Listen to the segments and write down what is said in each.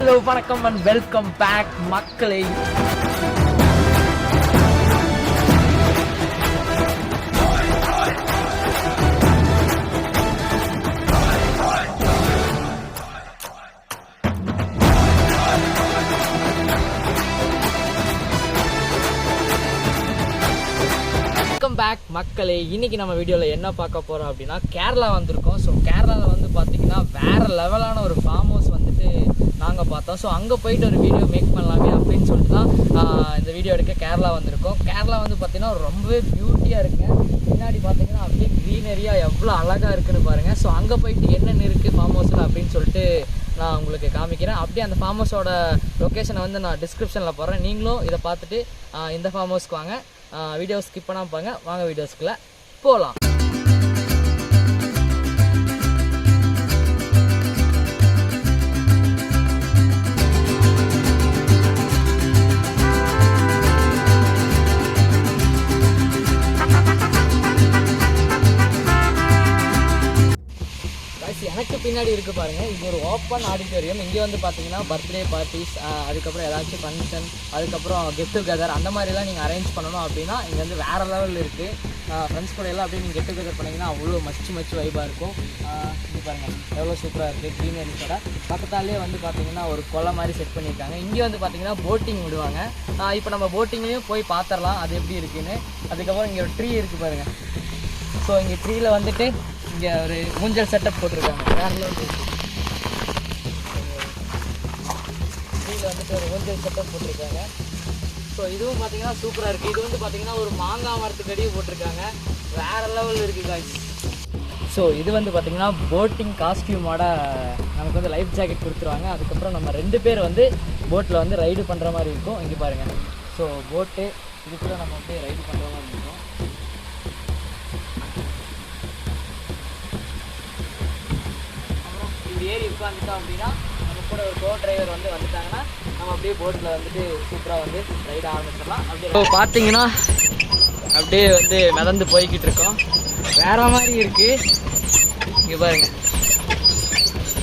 Hello, vanakkam and welcome back, MAKKALAE. Welcome back, MAKKALAE. இன்னைக்கு நம்ம வீடியோல என்ன பார்க்க போறோம் அப்படினா கேரளா வந்திருக்கோம். சோ கேரளால வந்து பாத்தீங்கன்னா வேற லெவலான ஒரு ஃபார்ம் ஹவுஸ் வந்துட்டு நாங்க பார்த்தோம். சோ அங்க போயிட்டு ஒரு வீடியோ மேக் பண்ணலாமே அப்படின்னு சொல்லிட்டு தான் இந்த வீடியோ எடுக்க கேரளா வந்திருக்கோம். கேரளா வந்து பாத்தீங்கன்னா ரொம்பவே பியூட்டியா இருக்கு. பின்னாடி பாத்தீங்கன்னா அப்படியே கிரீனரியா எவ்வளவு அழகா இருக்குன்னு பாருங்க. சோ அங்க போயிட்டு என்னென்ன இருக்கு ஃபார்ம் ஹவுஸ்ல அப்படின்னு சொல்லிட்டு நான் உங்களுக்கு காமிக்கிறேன். அப்படியே அந்த ஃபார்ம் ஹவுஸோட லொக்கேஷனை வந்து நான் டிஸ்கிரிப்ஷனில் போடுறேன். நீங்களும் இதை பார்த்துட்டு இந்த ஃபார்ம் ஹவுஸ்க்கு வாங்க. வீடியோ ஸ்கிப் பண்ணாமல் பாருங்க. வாங்க வீடியோஸ்க்குள்ளே போகலாம். எனக்கு பின்னாடி இருக்குது பாருங்கள், இது ஒரு ஓப்பன் ஆடிட்டோரியம். இங்கே வந்து பார்த்தீங்கன்னா பர்த்டே பார்ட்டிஸ், அதுக்கப்புறம் ஏதாச்சும் ஃபங்க்ஷன், அதுக்கப்புறம் கெட் டுகெதர் அந்த மாதிரிலாம் நீங்கள் அரேஞ்ச் பண்ணணும் அப்படின்னா இங்கே வந்து வேறு லெவலில் இருக்குது. ஃப்ரெண்ட்ஸ் கூட எல்லாம் அப்படியே நீங்கள் கெட் டுகெதர் பண்ணிங்கன்னா அவ்வளோ மச்சு வைபாக இருக்கும். இது பாருங்கள் எவ்வளோ சூப்பராக இருக்குது. க்ரீனரிஸோட பக்கத்தாலே வந்து பார்த்தீங்கன்னா ஒரு கொலை மாதிரி செட் பண்ணியிருக்காங்க. இங்கே வந்து பார்த்தீங்கன்னா போட்டிங் விடுவாங்க. இப்போ நம்ம போட்டிங்லேயும் போய் பார்த்துடலாம் அது எப்படி இருக்குன்னு. அதுக்கப்புறம் இங்கே ஒரு ட்ரீ இருக்குது பாருங்கள். ஸோ இங்கே ட்ரீயில் வந்துட்டு இங்கே ஒரு ஊஞ்சல் செட்டப் போட்டிருக்காங்க. வேறு ட்ரீயில் வந்துட்டு ஒரு ஊஞ்சல் செட்டப் போட்டிருக்காங்க. ஸோ இதுவும் பார்த்தீங்கன்னா சூப்பராக இருக்குது. இது வந்து பார்த்தீங்கன்னா ஒரு மாங்காய் மரத்துக்கடியே போட்டிருக்காங்க. வேறு லெவலில் இருக்குது காய்ஸ். ஸோ இது வந்து பார்த்திங்கன்னா போட்டிங் காஸ்டியூமோட நமக்கு வந்து லைஃப் ஜாக்கெட் கொடுத்துருவாங்க. அதுக்கப்புறம் நம்ம 2 பேர் வந்து போட்டில் வந்து ரைடு பண்ணுற மாதிரி இருக்கும். இங்கே பாருங்கள். ஸோ போட்டு இதுக்குள்ளே நம்ம வந்து ரைடு பண்ணுற மாதிரி இருக்கும். ஏறி உட்காந்துட்டோம் அப்படின்னா நம்ம கூட ஒரு கோ டிரைவர் வந்து வந்துட்டாங்கன்னா நம்ம அப்படியே போட்டில் வந்துட்டு சூப்பராக வந்து ரைட் ஆரம்பிச்சிடலாம். அப்படியே பார்த்தீங்கன்னா அப்படியே வந்து மிதந்து போய்கிட்டு இருக்கோம். வேற மாதிரி இருக்குது. இங்கே பாருங்க.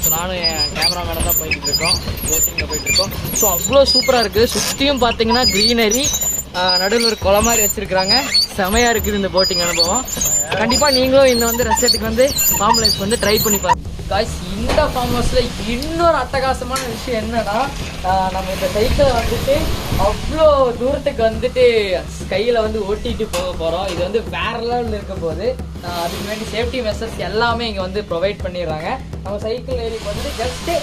ஸோ நானும் என் கேமராமேனை தான் போய்கிட்டு இருக்கோம். போட்டிங்கில் போயிட்டுருக்கோம். ஸோ அவ்வளோ சூப்பராக இருக்குது. சுற்றியும் பார்த்தீங்கன்னா க்ரீனரி, நடுவில் ஒரு குளம் மாதிரி வச்சுருக்குறாங்க. செமையாக இருக்குது இந்த போட்டிங் அனுபவம். கண்டிப்பாக நீங்களும் இந்த வந்து ரெஸ்டாரண்ட்டுக்கு வந்து ஃபார்ம் லைஃப் வந்து ட்ரை பண்ணி பாருங்க. காய்ஸ், இந்த ஃபார்ம் ஹவுஸில் இன்னொரு அட்டகாசமான விஷயம் என்னன்னா, நம்ம இந்த சைக்கிளை வந்துட்டு அவ்வளோ தூரத்துக்கு வந்துட்டு கையில் வந்து ஓட்டிகிட்டு போக போகிறோம். இது வந்து வேற லெவலில் இருக்க போது. அதுக்கு வேண்டி சேஃப்டி மெஷர்ஸ் எல்லாமே இங்கே வந்து ப்ரொவைட் பண்ணிடுறாங்க. நம்ம சைக்கிள் ஏறி வந்துட்டு ஜஸ்ட்டு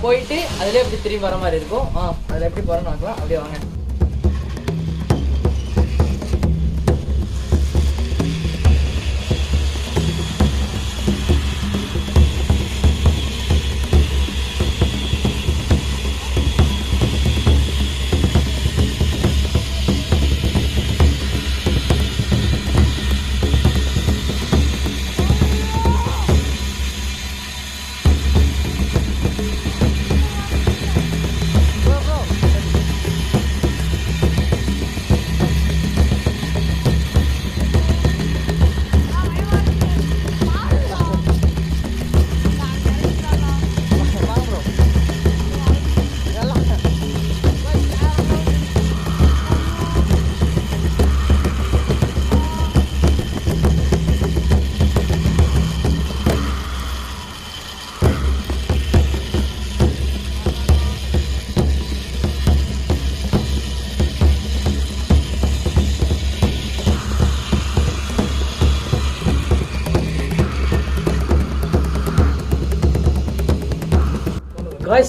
போயிட்டு அதிலே எப்படி திரும்பி வர மாதிரி இருக்கும். அதில் எப்படி போகிறோன்னு பார்க்கலாம். அப்படியே வாங்க.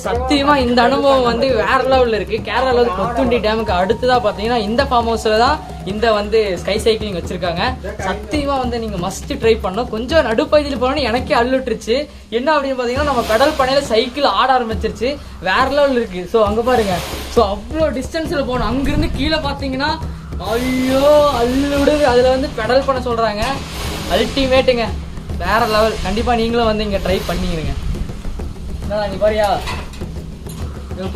சத்தியமா இந்த அனுபவம் வந்து வேற லெவல்ல இருக்கு. கேரளால வந்து கொத்துண்டி டேமுக்கு அடுத்ததா பாத்தீங்கன்னா இந்த ஃபார்ம் ஹவுஸ்ல தான் இந்த வந்து ஸ்கை சைக்கிளிங் வச்சிருக்காங்க. சத்தியமா வந்து நீங்க மஸ்ட் ட்ரை பண்ணணும். கொஞ்சம் நடுப்பகுதியில் போனோன்னு எனக்கே அள்ளுட்டுருச்சு. என்ன அப்படின்னு பாத்தீங்கன்னா நம்ம கடல் பனையில சைக்கிள் ஆட ஆரம்பிச்சிருச்சு. வேற லெவல் இருக்கு. ஸோ அங்க பாருங்க. ஸோ அவ்வளோ டிஸ்டன்ஸ்ல போகணும். அங்கிருந்து கீழே பாத்தீங்கன்னா ஐயோ அள்ளுடுது. அதுல வந்து பெடல் பண்ண சொல்றாங்க. அல்டிமேட்டுங்க, வேற லெவல். கண்டிப்பா நீங்களும் வந்து இங்க ட்ரை பண்ணிடுங்க. நீ பாரியா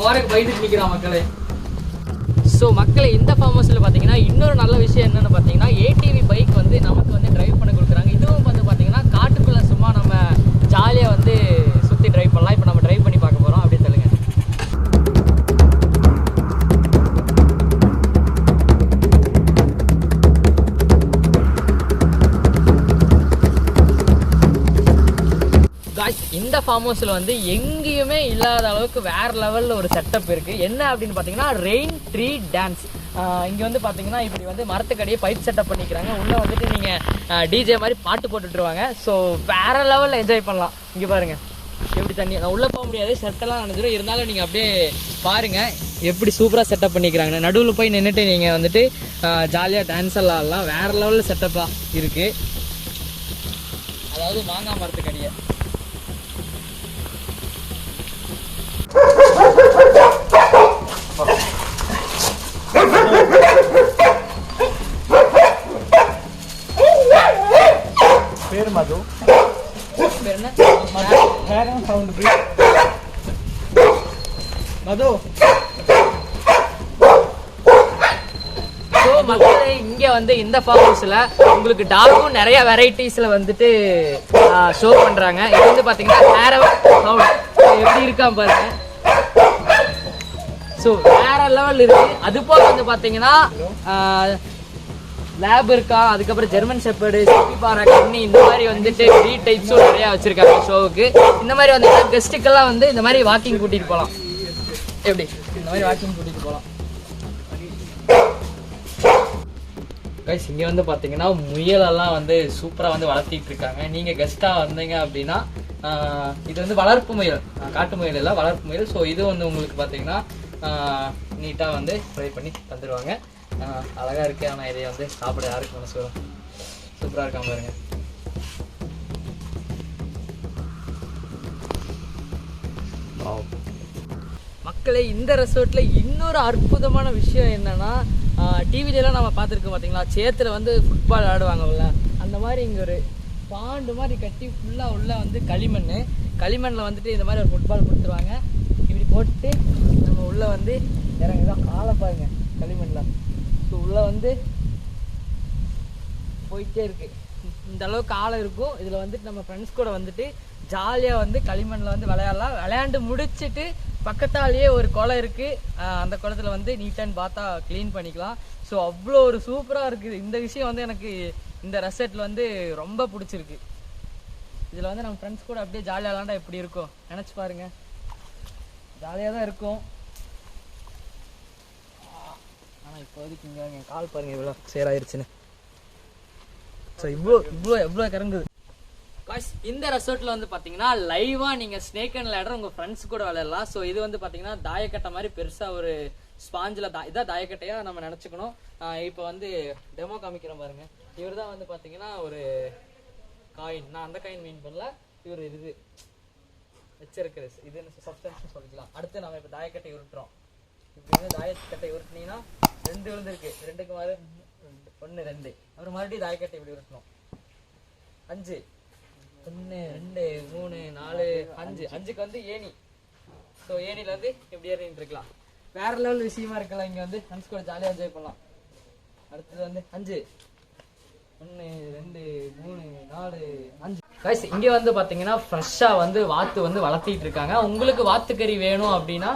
போறதுக்கு பயந்துட்டு நிற்கிறான் மக்களே. ஸோ மக்களே, இந்த ஃபார்ம் ஹவுஸில் பார்த்தீங்கன்னா இன்னொரு நல்ல விஷயம் என்னென்னு பார்த்தீங்கன்னா ATV பைக் வந்து நமக்கு வந்து ட்ரைவ் பண்ணி கொடுக்குறாங்க. இதுவும் வந்து பார்த்தீங்கன்னா காட்டுக்குள்ளே சும்மா நம்ம ஜாலியாக வந்து சுற்றி ட்ரைவ் பண்ணலாம். இப்போ நம்ம ட்ரைவ் பண்ணி பார்க்க போகிறோம். அப்படி சொல்லுங்கள். காய்ஸ் இந்த ஃபார்ம் ஹவுஸில் வந்து எங்கேயுமே இல்லாத அளவுக்கு வேறு லெவலில் ஒரு செட்டப் இருக்குது. என்ன அப்படின்னு பார்த்தீங்கன்னா ரெயின் ட்ரீ டான்ஸ். இங்கே வந்து பார்த்தீங்கன்னா இப்படி வந்து மரத்துக்கடியே பைப் செட்டப் பண்ணிக்கிறாங்க. உள்ளே வந்துட்டு நீங்கள் டிஜே மாதிரி பாட்டு போட்டுட்ருவாங்க. ஸோ வேறு லெவலில் என்ஜாய் பண்ணலாம். இங்கே பாருங்கள் எப்படி தண்ணி, நான் உள்ளே போக முடியாது, ஷர்ட்டெல்லாம் நினைச்சிடும். இருந்தாலும் நீங்கள் அப்படியே பாருங்கள் எப்படி சூப்பராக செட்டப் பண்ணிக்கிறாங்க. நடுவில் போய் நின்றுட்டு நீங்கள் வந்துட்டு ஜாலியாக டான்ஸ் எல்லாம் ஆடலாம். வேறு லெவலில் செட்டப்பாக இருக்குது. அதாவது மாங்காய் மரத்துக்கடியை பேர் மது. பேர் என்ன? மது. மக்களே இங்கே வந்து இந்த ஃபார்ம் ஹவுஸில் உங்களுக்கு டாகும் நிறைய வெரைட்டிஸில் வந்துட்டு ஷோ பண்ணுறாங்க. இது வந்து பார்த்தீங்கன்னா எப்படி இருக்காம பாருங்க. ஸோ வேற லெவல் இருக்கு. அது போக வந்து பார்த்தீங்கன்னா லேப் இருக்கா, அதுக்கப்புறம் ஜெர்மன் ஷெப்பர்டு, சிப்பிபாரா, கண்ணி, இந்த மாதிரி வந்துட்டு 3 டைப்ஸும் நிறையா வச்சிருக்காங்க ஷோவுக்கு. இந்த மாதிரி வந்து கெஸ்ட்டுக்கெல்லாம் வந்து இந்த மாதிரி வாக்கிங் கூட்டிகிட்டு போகலாம். எப்படி இந்த மாதிரி வாக்கிங் கூட்டிகிட்டு போகலாம். கைஸ் இங்கே வந்து பார்த்தீங்கன்னா முயலெல்லாம் வந்து சூப்பராக வந்து வளர்த்திட்டு இருக்காங்க. நீங்கள் கெஸ்ட்டாக வந்தீங்க அப்படின்னா இது வந்து வளர்ப்பு முயல், காட்டு முயல் இல்லை, வளர்ப்பு முயல். ஸோ இது வந்து உங்களுக்கு பார்த்தீங்கன்னா நீட்டாக வந்து ஃப்ரை பண்ணி தந்துடுவாங்க. அழகாக இருக்குது. ஆனால் இதை வந்து சாப்பிட யாருக்கு மனசு வரும்? சூப்பராக இருக்காம பாருங்க. மக்களே இந்த ரெசார்ட்டில் இன்னொரு அற்புதமான விஷயம் என்னன்னா, டிவிலெலாம் நம்ம பார்த்துருக்கோம் பார்த்தீங்களா, சேத்துல வந்து ஃபுட்பால் ஆடுவாங்கல்ல, அந்த மாதிரி இங்கே ஒரு பாண்டு மாதிரி கட்டி ஃபுல்லாக உள்ள வந்து களிமண்ணில் வந்துட்டு இந்த மாதிரி ஒரு ஃபுட்பால் கொடுத்துருவாங்க. இப்படி போட்டு நம்ம உள்ளே வந்து இறங்குதான். காலை பாருங்க களிமண்ணில். ஸோ உள்ளே வந்து போயிட்டே இருக்கு. இந்த அளவுக்கு ஆழம் இருக்கும். இதில் வந்துட்டு நம்ம ஃப்ரெண்ட்ஸ் கூட வந்துட்டு ஜாலியாக வந்து களிமண்ணில் வந்து விளையாடலாம். விளையாண்டு முடிச்சுட்டு பக்கத்தாலேயே ஒரு குளம் இருக்குது. அந்த குளத்துல வந்து நீட் அண்ட் பாத்தா க்ளீன் பண்ணிக்கலாம். ஸோ அவ்வளோ ஒரு சூப்பராக இருக்குது. இந்த விஷயம் வந்து எனக்கு இந்த ரெசார்ட்டில் வந்து ரொம்ப பிடிச்சிருக்கு. இதில் வந்து நம்ம ஃப்ரெண்ட்ஸ் கூட அப்படியே ஜாலியாக விளாண்டா எப்படி இருக்கும் நினச்சி பாருங்க. ஜாலியாக தான் இருக்கும். ஆனால் இப்போதைக்கு இங்கே என் கால் பாருங்கள் இவ்வளோ சேராயிருச்சுன்னு. ஸோ எவ்வளோ கிறங்குது. காய்ஸ் இந்த ரெசார்ட்டில் வந்து பார்த்தீங்கன்னா லைவாக நீங்கள் ஸ்னேக் அண்ட் லேடர் உங்கள் ஃப்ரெண்ட்ஸ் கூட விளையாடலாம். ஸோ இது வந்து பார்த்தீங்கன்னா தாயக்கட்டை மாதிரி பெருசாக ஒரு ஸ்பாஞ்சில் இதான் தாயக்கட்டையாக நம்ம நினச்சிக்கணும். இப்போ வந்து டெமோ காமிக்கிறோம் பாருங்கள். இவர் தான் வந்து பார்த்தீங்கன்னா ஒரு காயின், நான் அந்த காயின் மீன் பண்ணல, இவர் இது வச்சிருக்குது, இது சப்ஸ்டன்ஸ் சொல்லிக்கலாம். அடுத்து நம்ம இப்போ தாயக்கட்டை உருட்டுறோம். இப்படி வந்து தாயக்கட்டை உருட்டினீங்கன்னா 2 விழுந்துருக்கு, 2க்கு மாதிரி 1 2. அப்புறம் மறுபடியும் தாயக்கட்டை இப்படி உருட்டணும். 5 1 2 3 4 5. 5க்கு வந்து ஏணி. ஸோ ஏணியில் வந்து எப்படி ஏறிட்டு இருக்கலாம். வேற லெவல் விஷயமா இருக்கலாம். இங்கே வந்து ஃப்ரெண்ட்ஸ் கூட ஜாலியாக என்ஜாய் பண்ணலாம். அடுத்தது வந்து 5 1 2 3 4 5. கைஸ் இங்கே வந்து பார்த்தீங்கன்னா ஃப்ரெஷ்ஷாக வந்து வாத்து வந்து வளர்த்திட்டு இருக்காங்க. உங்களுக்கு வாத்துக்கறி வேணும் அப்படின்னா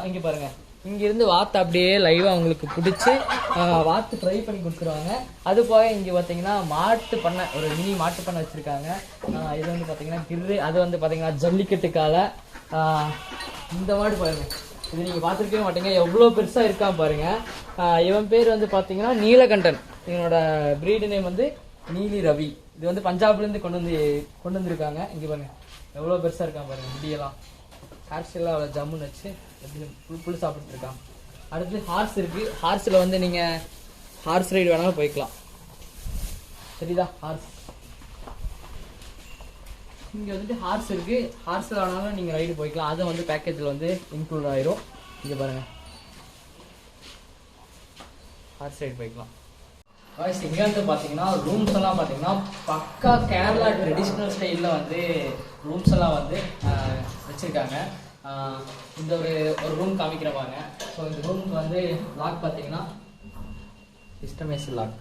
இங்கே பாருங்கள், இங்கேருந்து வாத்து அப்படியே லைவாக உங்களுக்கு பிடிச்சி வாத்து ஃப்ரை பண்ணி கொடுத்துருவாங்க. அது போக இங்கே பார்த்தீங்கன்னா மாட்டு பண்ணை, ஒரு மினி மாட்டு பண்ணை வச்சுருக்காங்க. இது வந்து பார்த்தீங்கன்னா கிர்ரு, அது வந்து பார்த்தீங்கன்னா ஜல்லிக்கட்டு காலை. இந்த மாடு பாருங்கள், இது நீங்கள் பார்த்துருக்கவே மாட்டீங்க, எவ்வளோ பெருசாக இருக்கான் பாருங்கள். இவன் பேர் வந்து பார்த்தீங்கன்னா நீலகண்டன். இவனோட ப்ரீடு நேம் வந்து நீலி ரவி. இது வந்து பஞ்சாப்லேருந்து கொண்டு வந்துருக்காங்க. இங்கே பாருங்கள் எவ்வளோ பெருசாக இருக்கான் பாருங்கள். முடியெல்லாம் ஹேர்ஸ்டைலாம் அவ்வளோ ஜம்முன்னு வச்சு புல் சாப்பிட்டு இருக்கான். அடுத்து ஹார்ஸ் இருக்குது. ஹார்ஸில் வந்து நீங்கள் ஹார்ஸ் ரைடு வேணாலும் போய்க்கலாம். சரிதா? ஹார்ஸ் இங்கே வந்துட்டு ஹார்ஸ் இருக்குது. ஹார்ஸில் வேணாலும் நீங்கள் ரைடு போய்க்கலாம். அதை வந்து பேக்கேஜில் வந்து இன்க்ளூட் ஆயிரும். இங்கே பாருங்கள் ஹார்ஸ் ரைடு போய்க்கலாம். வாய்ஸ் இங்கே வந்து பார்த்தீங்கன்னா ரூம்ஸ் எல்லாம் பார்த்தீங்கன்னா பக்கா கேரளா ட்ரெடிஷ்னல் ஸ்டைலில் வந்து ரூம்ஸ் எல்லாம் வந்து வச்சுருக்காங்க. இந்த ஒரு ரூம் காமிக்கிறப்பாங்க. ஸோ இந்த ரூமுக்கு வந்து லாக் பார்த்தீங்கன்னா சிஸ்டமேஸ் லாக்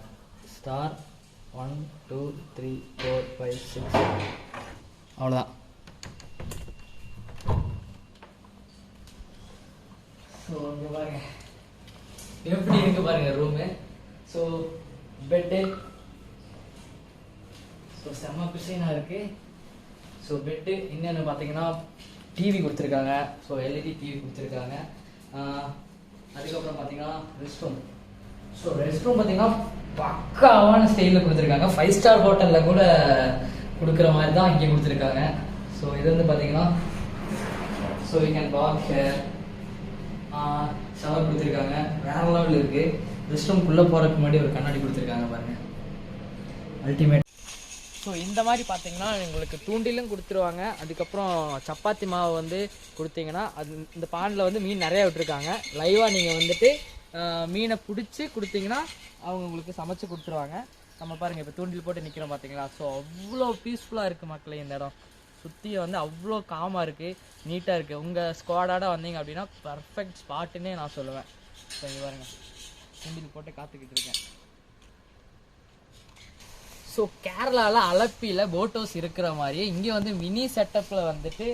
ஸ்டார் 1 2 3 4 5 6 அவ்வளோதான். ஸோ இங்கே பாருங்க எப்படி இருக்கு பாருங்க ரூமு. ஸோ பெட்டு ஸோ செம்ம பிசைனாக இருக்குது. ஸோ பெட்டு இன்னொன்று பார்த்தீங்கன்னா டிவி கொடுத்துருக்காங்க. ஸோ எல்இடி டிவி கொடுத்துருக்காங்க. அதுக்கப்புறம் பார்த்தீங்கன்னா rest room. So rest room பார்த்தீங்கன்னா பக்காவான ஸ்டைலில் கொடுத்துருக்காங்க. 5 ஸ்டார் ஹோட்டலில் கூட கொடுக்குற மாதிரி தான் இங்கே கொடுத்துருக்காங்க. ஸோ இது வந்து பார்த்தீங்கன்னா so you can walk hair. Shower கொடுத்துருக்காங்க. வேற லெவலில் இருக்குது. ரெஸ்ட் ரூம்குள்ளே போகிறதுக்கு முன்னாடி ஒரு கண்ணாடி கொடுத்துருக்காங்க பாருங்கள், அல்டிமேட். ஸோ இந்த மாதிரி பார்த்தீங்கன்னா உங்களுக்கு தூண்டிலும் கொடுத்துருவாங்க. அதுக்கப்புறம் சப்பாத்தி மாவு வந்து கொடுத்தீங்கன்னா அது இந்த பானில் வந்து மீன் நிறையா விட்டுருக்காங்க. லைவாக நீங்கள் வந்துட்டு மீனை பிடிச்சி கொடுத்தீங்கன்னா அவங்க உங்களுக்கு சமைச்சு கொடுத்துருவாங்க. நம்ம பாருங்கள் இப்போ தூண்டில் போட்டு நிற்கிறோம் பார்த்தீங்களா. ஸோ அவ்வளோ பீஸ்ஃபுல்லாக இருக்குது மக்களே. இந்த இடம் சுற்றி வந்து அவ்வளோ காமாக இருக்குது, நீட்டாக இருக்குது. உங்கள் ஸ்குவாடாக வந்தீங்க அப்படின்னா பர்ஃபெக்ட் ஸ்பாட்டுன்னே நான் சொல்லுவேன். ஸோ இங்கே பாருங்கள், தூண்டில் போட்டு காத்துக்கிட்டு இருக்கேன். ஸோ கேரளாவில் அலப்பியில் போட் ஹவுஸ் இருக்கிற மாதிரி இங்கே வந்து மினி செட்டப்பில் வந்துட்டு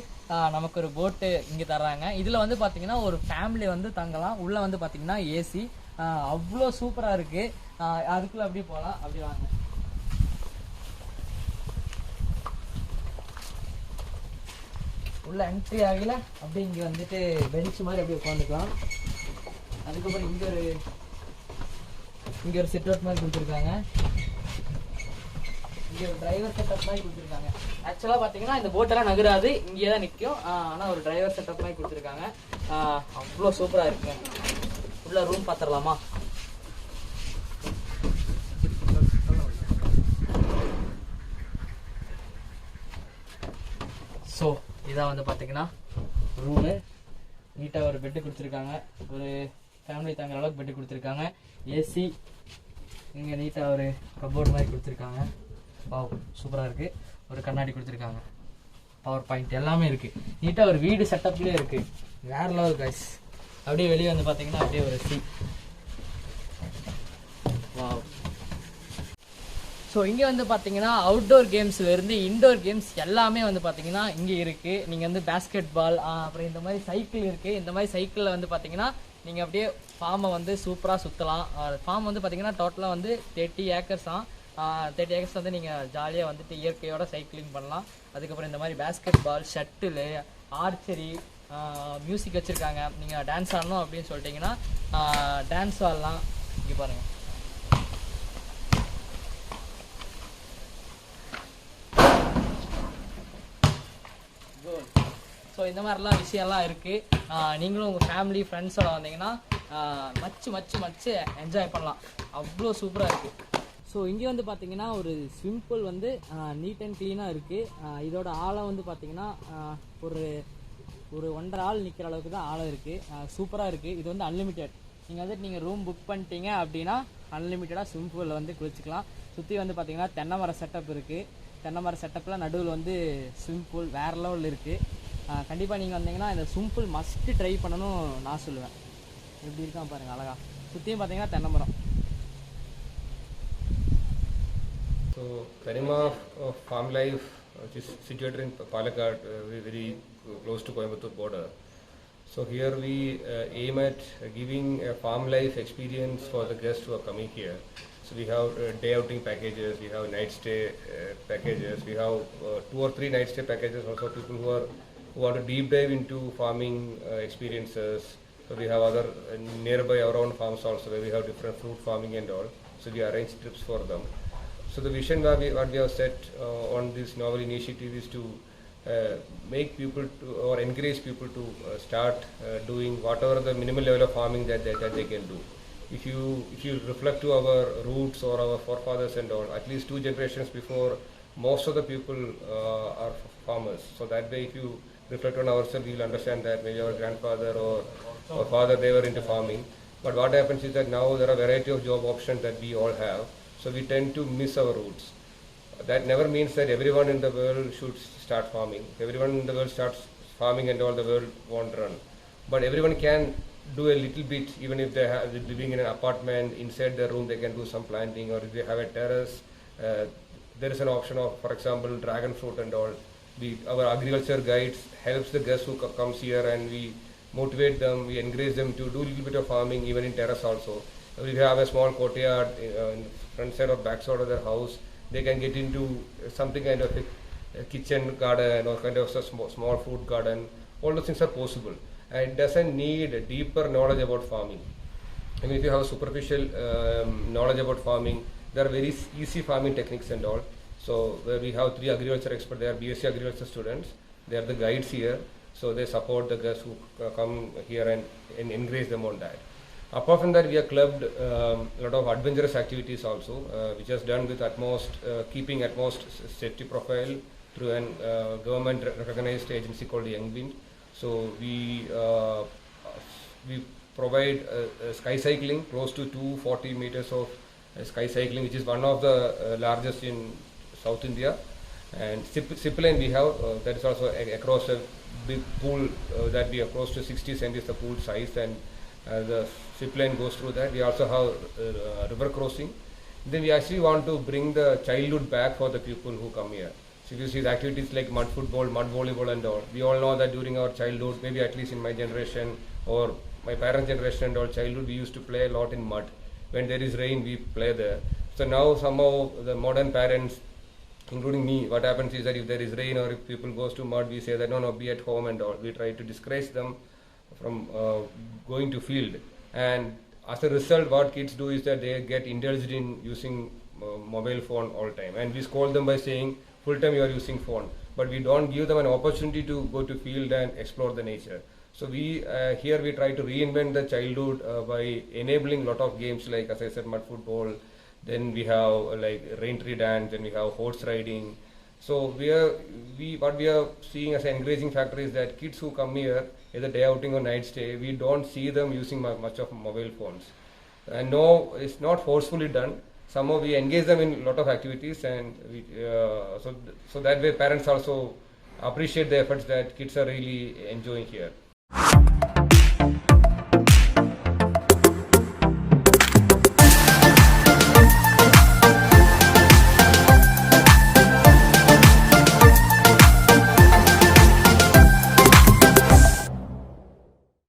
நமக்கு ஒரு போட்டு இங்கே தர்றாங்க. இதில் வந்து பார்த்தீங்கன்னா ஒரு ஃபேமிலி வந்து தங்கலாம். உள்ளே வந்து பார்த்தீங்கன்னா ஏசி அவ்வளோ சூப்பராக இருக்குது. அதுக்குள்ளே அப்படியே போகலாம். அப்படி வாங்க. உள்ள என்ட்ரி ஆகல அப்படியே இங்கே வந்துட்டு பெஞ்ச் மாதிரி அப்படியே உட்காந்துக்கலாம். அதுக்கப்புறம் இங்கே ஒரு சிட் அவுட் மாதிரி கொடுத்துருக்காங்க. இங்கே ஒரு டிரைவர் செட்டப் மாதிரி கொடுத்துருக்காங்க. ஆக்சுவலாக பார்த்தீங்கன்னா இந்த போட்டெல்லாம் நகராது, இங்கே தான் நிற்கும். ஆனால் ஒரு டிரைவர் செட்டப் மாதிரி கொடுத்துருக்காங்க. அவ்வளோ சூப்பராக இருக்குங்க. உள்ள ரூம் பார்த்துடலாமா? ஸோ இதான் வந்து பார்த்தீங்கன்னா ரூமு. நீட்டாக ஒரு பெட்டு கொடுத்துருக்காங்க. ஒரு ஃபேமிலி தங்குற அளவுக்கு பெட்டு கொடுத்துருக்காங்க. ஏசி இங்கே நீட்டாக ஒரு கபோர்ட் மாதிரி கொடுத்துருக்காங்க. சூப்பராக இருக்குது. ஒரு கண்ணாடி கொடுத்துருக்காங்க. பவர் பாயிண்ட் எல்லாமே இருக்குது. நீட்டாக ஒரு வீடு செட்டப்லேயே இருக்குது. வேற லெவல் கைஸ். அப்படியே வெளியே வந்து பார்த்தீங்கன்னா அப்படியே ஒரு வாவ். ஸோ இங்கே வந்து பார்த்தீங்கன்னா அவுட்டோர் கேம்ஸ்லேருந்து இன்டோர் கேம்ஸ் எல்லாமே வந்து பார்த்தீங்கன்னா இங்கே இருக்குது. நீங்கள் வந்து பேஸ்கெட் பால், அப்புறம் இந்த மாதிரி சைக்கிள் இருக்குது. இந்த மாதிரி சைக்கிளில் வந்து பார்த்தீங்கன்னா நீங்கள் அப்படியே ஃபார்மை வந்து சூப்பராக சுற்றலாம். ஃபார்ம் வந்து பார்த்தீங்கன்னா டோட்டலாக வந்து 30 ஏக்கர்ஸ் தான். 30 ஏக்கர்ஸ் வந்து நீங்கள் ஜாலியாக வந்துட்டு இயற்கையோட சைக்கிளிங் பண்ணலாம். அதுக்கப்புறம் இந்த மாதிரி பேஸ்கெட் பால், ஷட்டிலு, ஆர்ச்சரி, மியூசிக் வச்சுருக்காங்க. நீங்கள் டான்ஸ் ஆடணும் அப்படின்னு சொல்லிட்டீங்கன்னா டான்ஸ் ஆடலாம். இங்கே பாருங்கள். ஸோ இந்த மாதிரிலாம் விஷயம்லாம் இருக்குது. நீங்களும் உங்கள் ஃபேமிலி ஃப்ரெண்ட்ஸோட வந்தீங்கன்னா மச்சு என்ஜாய் பண்ணலாம். அவ்வளோ சூப்பராக இருக்குது. ஸோ இங்கே வந்து பார்த்தீங்கன்னா ஒரு ஸ்விம் பூல் வந்து நீட் அண்ட் க்ளீனாக இருக்குது. இதோட ஆழம் வந்து பார்த்தீங்கன்னா ஒரு 1.5 ஆள் நிற்கிற அளவுக்கு தான் ஆழம் இருக்குது. சூப்பராக இருக்குது. இது வந்து அன்லிமிட்டெட். நீங்கள் ரூம் புக் பண்ணிட்டீங்க அப்படின்னா அன்லிமிட்டடாக ஸ்விம் பூலில் வந்து குளிச்சுக்கலாம். சுற்றி வந்து பார்த்தீங்கன்னா தென்னை மர செட்டப் இருக்குது. தென்னை மர செட்டப்பில் நடுவில் வந்து ஸ்விம் பூல் வேறு லெவலில் இருக்குது. கண்டிப்பாக நீங்கள் வந்தீங்கன்னா இந்த ஸ்விம் பூல் மஸ்ட்டு ட்ரை பண்ணணும் நான் சொல்லுவேன். எப்படி இருக்கான் பாருங்கள் அழகா. சுற்றியும் பார்த்தீங்கன்னா தென்னை மரம். So Thanima farm life, which is situated in Palakkad, very close to Coimbatore border. So here we aim at giving a farm life experience for the guests who are coming here. So we have day outing packages, we have night stay packages, we have 2 or 3 night stay packages also. People who want to deep dive into farming experiences. So we have other nearby our own farms also where we have different fruit farming and all. So we arrange trips for them. So the vision what we have set on this novel initiative is to make people to or encourage people to start doing whatever the minimal level of farming that they can do. If you reflect to our roots or our forefathers and all, at least 2 generations before, most of the people are farmers. So that way, if you reflect on ourselves, you will understand that maybe our grandfather or father, they were into farming. But what happens is that now there are a variety of job options that we all have. So we tend to miss our roots. That never means that everyone in the world should start farming. If everyone in the world starts farming and all, the world won't run. But everyone can do a little bit, even if they're living in an apartment. Inside their room, they can do some planting, or if they have a terrace, there is an option of, for example, dragon fruit and all. Our agriculture guides helps the guests who comes here, and we motivate them, we encourage them to do a little bit of farming, even in terrace also. If they have a small courtyard in front side or back side of their house, they can get into something kind of kitchen garden or kind of a small fruit garden. All those things are possible. And it doesn't need a deeper knowledge about farming. I mean, if you have a superficial knowledge about farming, there are very easy farming techniques and all. So where we have 3 agriculture experts, they are BSc agriculture students. They are the guides here. So they support the guests who come here and encourage them on that. Apart from that, we have clubbed a lot of adventurous activities also, which is done with utmost, keeping utmost safety profile through a government recognized agency called Young Wind. So we provide sky cycling, close to 240 meters of sky cycling, which is one of the largest in South India. And zipline we have, that is also across a big pool that we are close to 60 cm is the pool size, and the zipline goes through that. We also have river crossing. Then we actually want to bring the childhood back for the people who come here. So if you see the activities like mud football, mud volleyball and all, we all know that during our childhood, maybe at least in my generation or my parents' generation and all childhood, we used to play a lot in mud. When there is rain, we play there. So now somehow the modern parents, including me, what happens is that if there is rain or if people goes to mud, we say that no, be at home and all. We try to discourage them from going to field. And as a result, what kids do is that they get indulged in using mobile phone all time. And we scold them by saying, full time you are using phone. But we don't give them an opportunity to go to field and explore the nature. So we here we try to reinvent the childhood by enabling a lot of games like, as I said, mud football. Then we have like rain tree dance. Then we have horse riding. So what we are seeing as an encouraging factor is that kids who come here, either day outing or night stay, we don't see them using much of mobile phones. And no, it's not forcefully done. Somehow we engage them in a lot of activities, and so that way parents also appreciate the efforts that kids are really enjoying here.